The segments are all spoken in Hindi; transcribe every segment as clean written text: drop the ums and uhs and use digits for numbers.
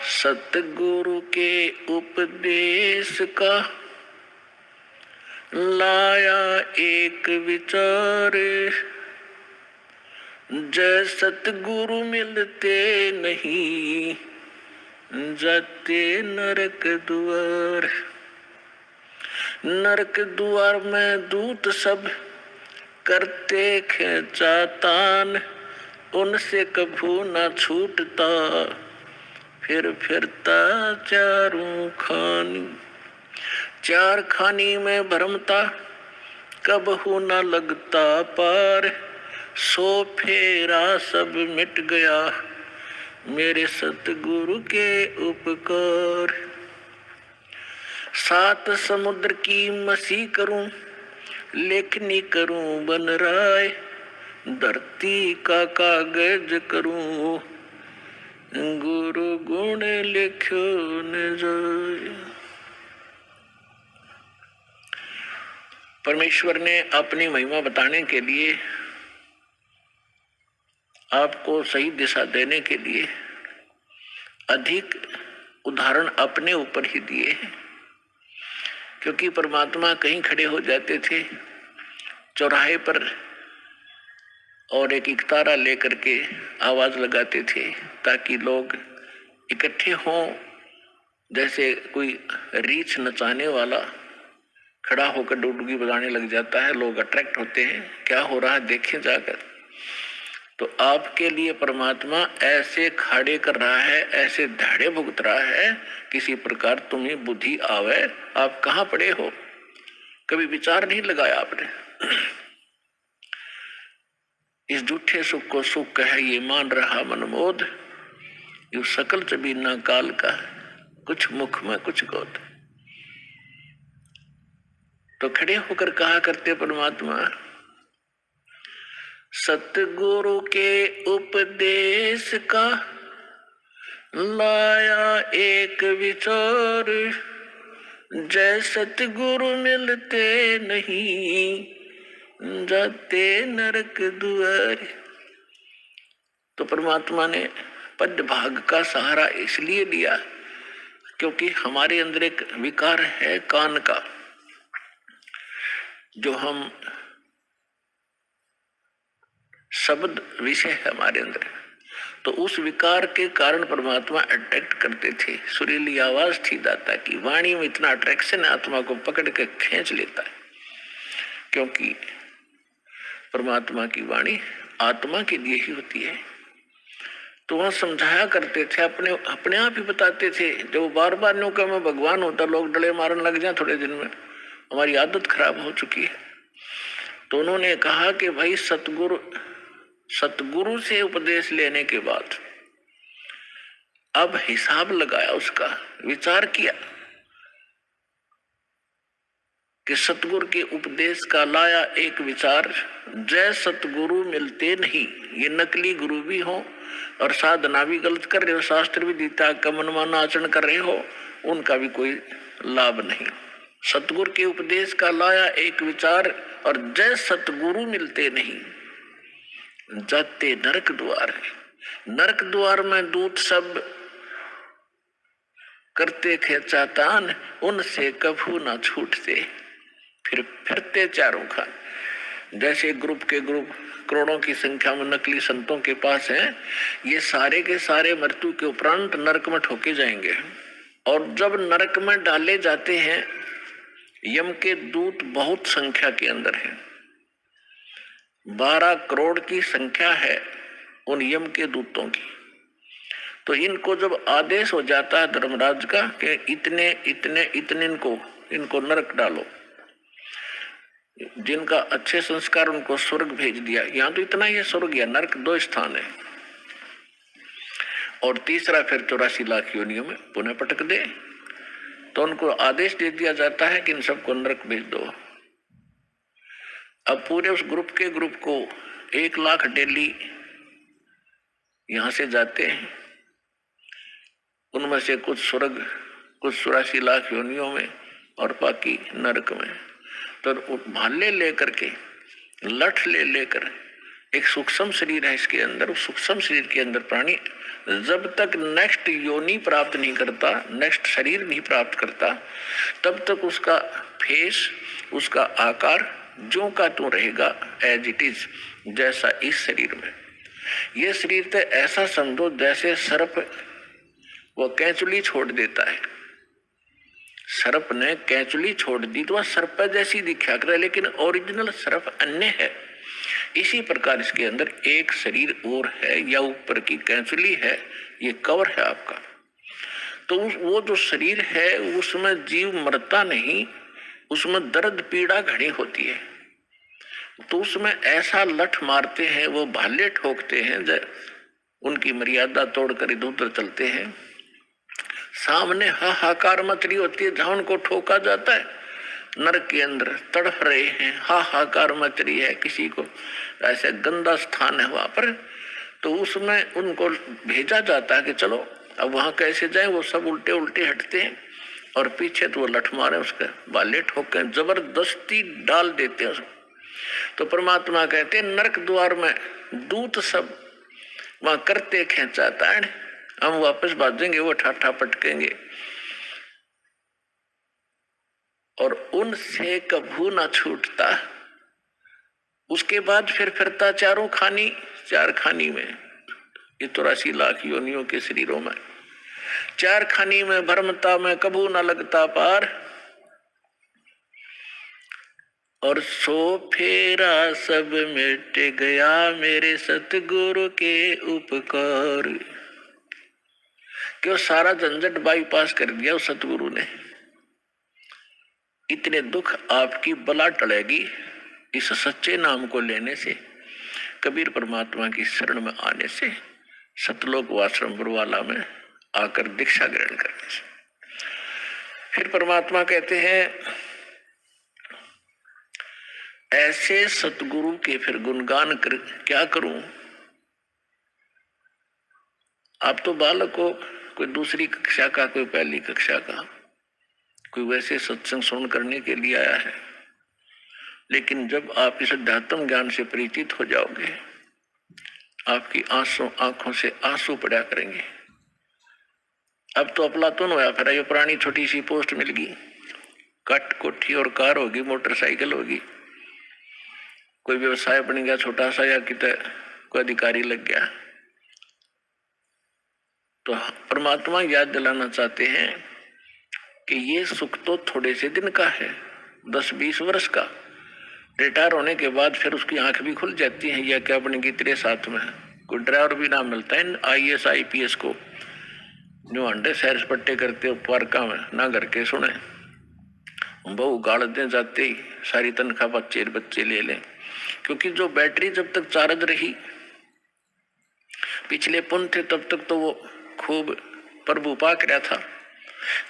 सतगुरु के उपदेश का लाया एक विचार, जय सतगुरु मिलते नहीं जाते नरक द्वार। नरक द्वार में दूत सब करते खेचातान, उनसे कभू न छूटता फिर फिरता चारों खानी। चार खानी में भरमता कबहू न लगता पार, सो फेरा सब मिट गया मेरे सतगुरु के उपकार। सात समुद्र की मसी करूं लेखनी करूं बन राय, धरती का कागज करूं गुरु गुण लिखो न जाए। परमेश्वर ने अपनी महिमा बताने के लिए, आपको सही दिशा देने के लिए अधिक उदाहरण अपने ऊपर ही दिए हैं। क्योंकि परमात्मा कहीं खड़े हो जाते थे चौराहे पर और एक इकतारा लेकर के आवाज लगाते थे ताकि लोग इकट्ठे हों। जैसे कोई रीछ नचाने वाला खड़ा होकर डुडुगी बजाने लग जाता है, लोग अट्रैक्ट होते हैं, क्या हो रहा है देखें जाकर। तो आपके लिए परमात्मा ऐसे खड़े कर रहा है, ऐसे धाड़े भुगत रहा है, किसी प्रकार तुम्हें बुद्धि आवे। आप कहाँ पड़े हो, कभी विचार नहीं लगाया आपने। इस झूठे सुख को सुख कहे ये मान रहा मनमोद, यू सकल चबीना काल का कुछ मुख में कुछ गोद। तो खड़े होकर कहा करते परमात्मा, सतगुरु के उपदेश का लाया एक विचार, जय सतगुरु मिलते नहीं जाते नरक द्वार। तो परमात्मा ने पद भाग का सहारा इसलिए लिया क्योंकि हमारे अंदर एक विकार है कान का, जो हम शब्द विषय है हमारे अंदर। तो उस विकार के कारण परमात्मा अट्रैक्ट करते थे। सुरीली आवाज थी दाता की, वाणी में इतना अट्रैक्शन आत्मा को पकड़ के खींच लेता है। क्योंकि परमात्मा की वाणी आत्मा के लिए ही होती है। तो वह समझाया करते थे, अपने आप ही बताते थे। जब बार बार न्यू का मैं भगवान होता, लोग डले मारने लग जाए थोड़े दिन में, हमारी आदत खराब हो चुकी है। तो उन्होंने कहा कि भाई सतगुरु से उपदेश लेने के बाद अब हिसाब लगाया, उसका विचार किया कि सतगुरु के उपदेश का लाया एक विचार, जय सतगुरु मिलते नहीं। ये नकली गुरु भी हो और साधना भी गलत कर रहे हो, शास्त्र भी गीता का मनमाना आचरण कर रहे हो, उनका भी कोई लाभ नहीं। सतगुरु के उपदेश का लाया एक विचार और जय सतगुरु मिलते नहीं जाते नरक द्वार। नरक द्वार में दूत सब करते खेचातान, उनसे कभू ना छूटते फिर फिरते चारों खान। जैसे ग्रुप के ग्रुप करोड़ों की संख्या में नकली संतों के पास हैं, ये सारे के सारे मृत्यु के उपरांत नरक में ठोके जाएंगे। और जब नरक में डाले जाते हैं, यम के दूत बहुत संख्या के अंदर हैं, 12 करोड़ की संख्या है उन यम के दूतों की। तो इनको जब आदेश हो जाता है धर्मराज का कि इतने इतने इतने इनको नरक डालो, जिनका अच्छे संस्कार उनको स्वर्ग भेज दिया। यहाँ तो इतना ही स्वर्ग या नरक 2 स्थान है, और तीसरा फिर 84 लाख योनियों में पुनः पटक दे। तो उनको आदेश दे दिया जाता है कि इन सबको नरक भेज दो। अब पूरे उस ग्रुप को 1 लाख डेली यहां से जाते हैं, उनमें से कुछ स्वर्ग, कुछ 84 लाख योनियों में और बाकी नरक में। तो भाले लेकर के, लठ लेकर एक सूक्ष्म शरीर है इसके अंदर, उस सूक्ष्म शरीर के अंदर प्राणी जब तक नेक्स्ट योनि प्राप्त नहीं करता, नेक्स्ट शरीर नहीं प्राप्त करता, तब तक उसका फेस, उसका आकार जो का त्यों रहेगा, एज इट इज, जैसा इस शरीर में। ये शरीर तो ऐसा समझो जैसे सर्प वो कैंचुली छोड़ देता है। सर्प ने कैंचुली छोड़ दी तो वह सर्प जैसी दिखा करे, लेकिन ओरिजिनल सर्प अन्य है। इसी प्रकार इसके अंदर एक शरीर और है, या ऊपर की कैंचुली है, ये कवर है आपका। तो वो जो शरीर है उसमें जीव मरता नहीं, उसमें दर्द पीड़ा घनी होती है। तो उसमें ऐसा लठ मारते हैं, वो भाले ठोकते हैं, उनकी मर्यादा तोड़कर इधर उधर चलते हैं। सामने हाहाकार मचली होती है, जहां उनको ठोका जाता है, नरक के अंदर तड़फ रहे हैं, हाहाकार मच रही है, किसी को ऐसे गंदा स्थान है वहां पर, तो उसमें उनको भेजा जाता है कि चलो अब वहां कैसे जाएं। वो सब उल्टे उल्टे हटते हैं और पीछे तो वो लठ मारे, उसके बाले ठोके, जबरदस्ती डाल देते हैं उसको। तो परमात्मा कहते हैं नरक द्वार में दूत सब वहां करते खेचाता है, हम वापस भागेंगे, वो ठाठा पटकेंगे और उनसे कभू ना छूटता। उसके बाद फिर फिरता चार खानी में, ये 83 लाख योनियों के शरीरों में, चार खानी में भरमता में कभू ना लगता पार। और सो फेरा सब मिट गया मेरे सतगुरु के उपकार। क्यों सारा झंझट बाईपास कर दिया उस सतगुरु ने। इतने दुख आपकी बला टलेगी इस सच्चे नाम को लेने से, कबीर परमात्मा की शरण में आने से, सतलोक आश्रम बरवाला में आकर दीक्षा ग्रहण करने से। फिर परमात्मा कहते हैं ऐसे सतगुरु के फिर गुणगान कर क्या करूं। आप तो बालक हो, कोई दूसरी कक्षा का, कोई पहली कक्षा का, कोई वैसे सत्संग सुन करने के लिए आया है, लेकिन जब आप इस अध्यात्म ज्ञान से परिचित हो जाओगे, आपकी आंखों से आंसू पड़ा करेंगे। अब तो अफलातून होया फिर, ये पुरानी छोटी सी पोस्ट मिल गई, कट कोठी और कार होगी, मोटरसाइकिल होगी, कोई व्यवसाय बन गया छोटा सा, या कितने कोई अधिकारी लग गया। तो परमात्मा याद दिलाना चाहते हैं कि ये सुख तो थोड़े से दिन का है, 10-20 वर्ष का। रिटायर होने के बाद फिर उसकी आंख भी खुल जाती है, या क्या बनेगी तेरे साथ में। कोई ड्राइवर भी ना मिलता है IAS IPS को, जो अंडे सैर पट्टे करते हो पार्का में, ना घर के सुने, बहु गाड़ दे जाते ही सारी तनख्वाह बच्चे ले लें। क्योंकि जो बैटरी जब तक चार्ज रही, पिछले पुण्य थे, तब तक तो वो खूब प्रभु पाक रहा था।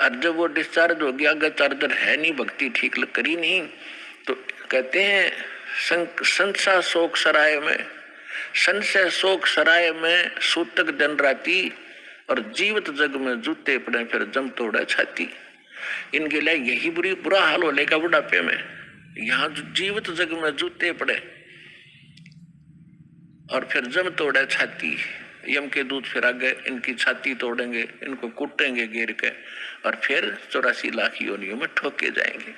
और जब वो डिस्चार्ज हो गया, अगर चार्जर है नहीं, भक्ति ठीक करी नहीं, तो कहते हैं संशय शोक सराय में सूतक दिन राती, और जीवित जग में जूते पड़े फिर जम तोड़ा छाती। इनके लिए यही बुरा हाल हो लेगा बुढ़ापे में। यहाँ जीवित जग में जूते पड़े और फिर जम तोड़ा छाती, यम के दूत फिर आगे इनकी छाती तोड़ेंगे, इनको कूटेंगे गिर के, और फिर 84 लाख योनियों में ठोके जाएंगे।